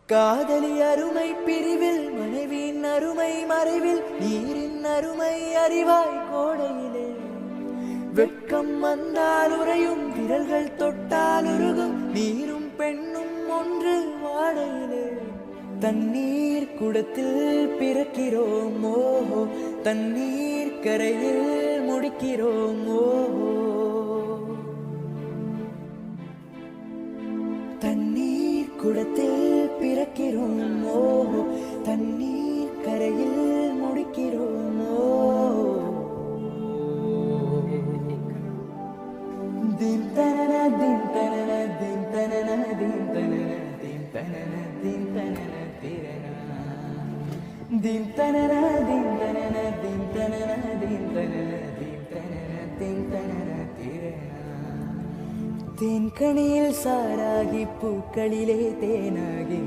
காதலி அருமை பிரிவில் மனைவியின் அருமை மறைவில் நீரின் அருமை அறிவாய் கோடையிலே வெட்கம் வந்தால் உறையும் விரல்கள் தொட்டால் உருகும் நீரும் பெண்ணும் ஒன்று வாடையிலே தண்ணீர் குடத்தில் பிறக்கிறோம் ஓஹோ தண்ணீர் கரையில் முடிக்கிறோம் ஓஹோ தண்ணீர் குடத்தில் பிறக்கிறோம் ஓஹோ தண்ணீர் கரையில் முடிக்கிறோம் ஓஹோ தீம் தனன தீம் தனன தீம் தனன தீம் தனன தீம் தனன தீம் தனன திரனா தீம் தனன தீம் தனன தீம் தனன தீம் தனன தீம் தனன தீம் தனன திரனா தேன்கனியில் சாராகி பூக்களிலே தேனாகி